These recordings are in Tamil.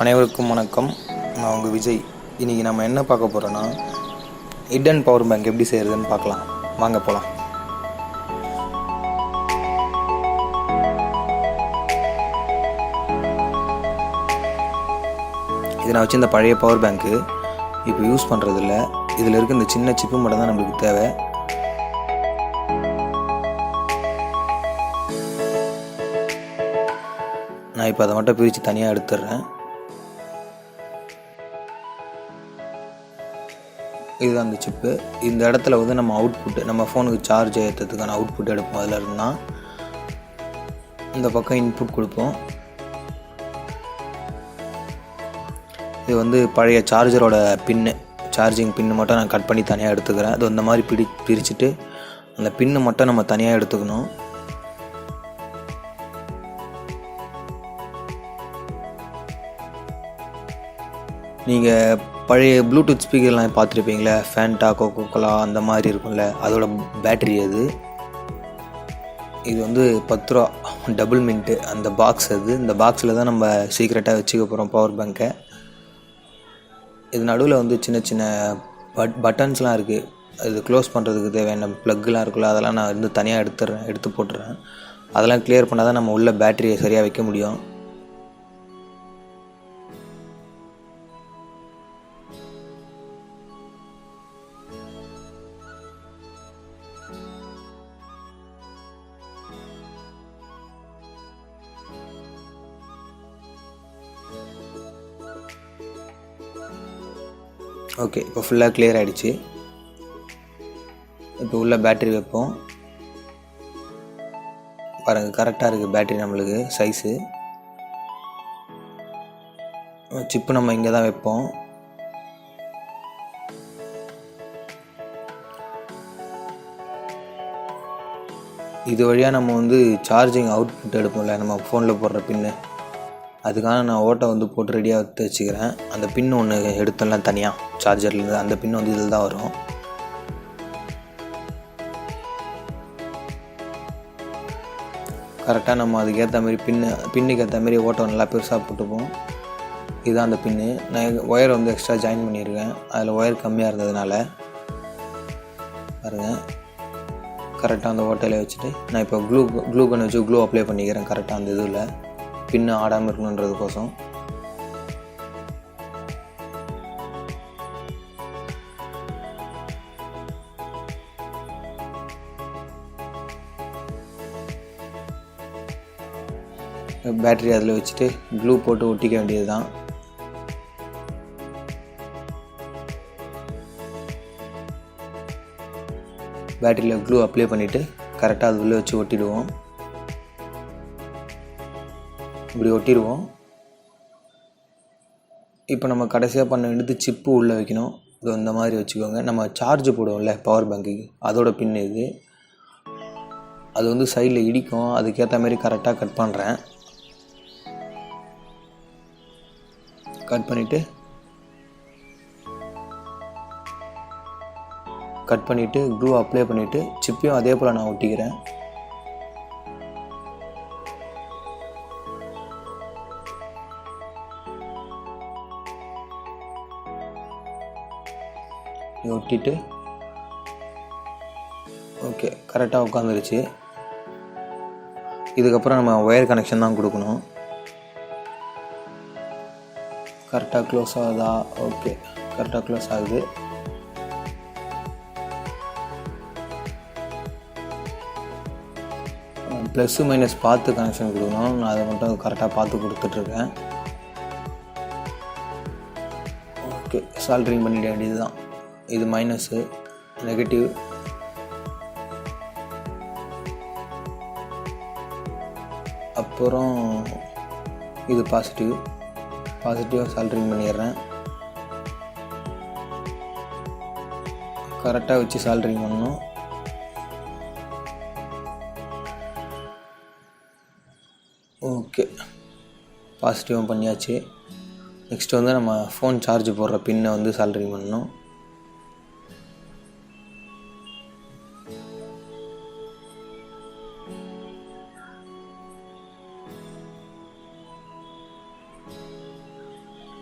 அனைவருக்கும் வணக்கம். நான் உங்கள் விஜய். இன்றைக்கி நம்ம என்ன பார்க்க போகிறோன்னா, ஹிடன் பவர் பேங்க் எப்படி செய்கிறதுன்னு பார்க்கலாம். வாங்க போகலாம். இது நான் வச்சு இந்த பழைய பவர் பேங்க்கு இப்போ யூஸ் பண்ணுறதில்ல. இதில் இருக்க இந்த சின்ன சிப்பு மட்டும் தான் நம்மளுக்கு தேவை. நான் இப்போ அதை மட்டும் பிரித்து தனியாக எடுத்துடுறேன். இதுதான் அந்த சிப்பு. இந்த இடத்துல வந்து நம்ம அவுட்புட்டு, நம்ம ஃபோனுக்கு சார்ஜ் ஏற்றுறதுக்கான அவுட்புட் எடுப்போம். அதில் இருந்தால் இந்த பக்கம் இன்புட் கொடுப்போம். இது வந்து பழைய சார்ஜரோட பின்னு, சார்ஜிங் பின்னு மட்டும் நான் கட் பண்ணி தனியாக எடுத்துக்கிறேன். அது இந்த மாதிரி பிரிச்சுட்டு அந்த பின்னு மட்டும் நம்ம தனியாக எடுத்துக்கணும். நீங்கள் பழைய ப்ளூடூத் ஸ்பீக்கர்லாம் பார்த்துருப்பீங்களே, ஃபேண்டா, கோகோகோலா அந்த மாதிரி இருக்கும்ல, அதோட பேட்ரி அது. இது வந்து 10 ரூபா டபுள் மின்ட்டு அந்த பாக்ஸ். அது இந்த பாக்ஸில் தான் நம்ம சீக்ரெட்டாக வச்சுக்க போகிறோம் பவர் பேங்க்கை. இது நடுவில் வந்து சின்ன சின்ன பட்டன்ஸ்லாம் இருக்குது. இது க்ளோஸ் பண்ணுறதுக்கு தேவையான ப்ளக்லாம் இருக்குல்ல, அதெல்லாம் நான் வந்து தனியாக எடுத்து போட்டுறேன். அதெல்லாம் கிளியர் பண்ணால் தான் நம்ம உள்ள பேட்டரியை சரியாக வைக்க முடியும். ஓகே, இப்போ ஃபுல்லாக கிளியர் ஆகிடுச்சு. இப்போ உள்ள பேட்ரி வைப்போம். பாருங்கள், கரெக்டாக இருக்குது பேட்ரி நம்மளுக்கு சைஸு. சிப்பு நம்ம இங்கே தான் வைப்போம். இது வழியாக நம்ம வந்து சார்ஜிங் அவுட்புட் எடுப்போம்ல, நம்ம ஃபோனில் போடுற பின்னு, அதுக்காக நான் ஓட்டை வந்து போட்டு ரெடியாக எடுத்து வச்சுக்கிறேன். அந்த பின்னு ஒன்று எடுத்தோம்லாம் தனியாக சார்ஜர்லேருந்து, அந்த பின்னு வந்து இதில் தான் வரும். கரெக்டாக நம்ம அதுக்கேற்ற மாதிரி பின்னுக்கு ஏற்ற மாதிரி ஓட்டை நல்லா பெருசாக போட்டுப்போம். இதுதான் அந்த பின்னு. நான் ஒயர் வந்து எக்ஸ்ட்ரா ஜாயின் பண்ணியிருக்கேன். அதில் ஒயர் கம்மியாக இருந்ததுனால பாருங்கள், கரெக்டாக அந்த ஓட்டையில் வச்சுட்டு நான் இப்போ க்ளூ கன் வச்சு க்ளூ அப்ளை பண்ணிக்கிறேன். கரெக்டாக அந்த இதில் பின்னு ஆடாமல் இருக்கணுன்றதுக்கோசம். பேட்டரி அதில் வச்சுட்டு க்ளூ போட்டு ஒட்டிக்க வேண்டியது தான். பேட்டரியில் க்ளூ அப்ளை பண்ணிவிட்டு கரெக்டாக அது உள்ளே வச்சு ஒட்டிடுவோம். இப்படி ஒட்டிடுவோம். இப்போ நம்ம கடைசியாக பண்ண வேண்டியது சிப்பு உள்ளே வைக்கணும். இது இந்த மாதிரி வச்சுக்கோங்க. நம்ம சார்ஜ் போடுவோம்ல பவர் பேங்க்குக்கு, அதோட பின் இது. அது வந்து சைடில் இடிக்கும். அதுக்கேற்ற மாதிரி கரெக்டாக கட் பண்ணுறேன். கட் பண்ணிவிட்டு க்ளூ அப்ளை பண்ணிவிட்டு சிப்பையும் அதே போல் நான் ஒட்டிக்கிறேன். ஒட்டிட்டு ஓகே, கரெக்டாக உட்காந்துருச்சு. இதுக்கப்புறம் நம்ம ஒயர் கனெக்ஷன் தான் கொடுக்கணும். கரெக்டாக க்ளோஸ் ஆகுதா? ஓகே, கரெக்டாக க்ளோஸ் ஆகுது. ப்ளஸ்ஸு மைனஸ் பார்த்து கனெக்ஷன் கொடுக்கணும். நான் அதை மட்டும் கரெக்டாக பார்த்து கொடுத்துட்ருக்கேன். ஓகே, சால்ட்ரிங் பண்ணிட வேண்டியது தான். இது மைனஸு, நெகட்டிவ். அப்புறம் இது பாசிட்டிவாக சால்ட்ரிங் பண்ணிடுறேன். கரெக்டாக வச்சு சால்ட்ரிங் பண்ணணும். ஓகே, பாசிட்டிவாக பண்ணியாச்சு. நெக்ஸ்ட் வந்து நம்ம ஃபோன் சார்ஜ் போடுற பின்னை வந்து சால்ட்ரிங் பண்ணணும்.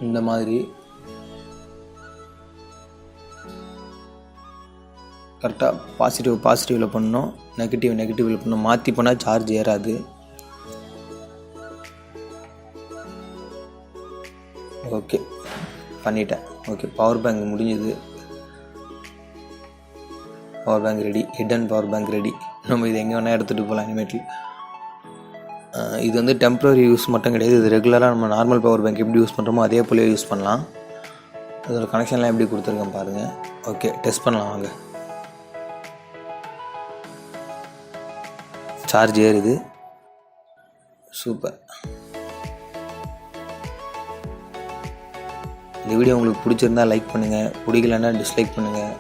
இந்த மாதிரி கரெக்டாக பாசிட்டிவில் பண்ணணும், நெகட்டிவில் பண்ணணும். மாற்றி பண்ணால் சார்ஜ் ஏறாது. ஓகே பண்ணிட்டேன். ஓகே பவர் பேங்க் முடிஞ்சது. Power bank ready, hidden power bank ready. நம்ம இது எங்கே வேணால் எடுத்துகிட்டு போகலாம் இனிமேட்டு. இது வந்து டெம்ப்ரரி யூஸ் மட்டும் கிடையாது, இது ரெகுலராக நம்ம நார்மல் பவர் பேங்க் எப்படி யூஸ் பண்ணுறோமோ அதே போலவே யூஸ் பண்ணலாம். இதோட கனெக்ஷன்லாம் எப்படி கொடுத்துருக்கேன் பாருங்கள். ஓகே டெஸ்ட் பண்ணலாம் வாங்க. சார்ஜ் ஏறுது, சூப்பர். இந்த வீடியோ உங்களுக்கு பிடிச்சிருந்தா லைக் பண்ணுங்கள், பிடிக்கலன்னா டிஸ்லைக் பண்ணுங்கள்.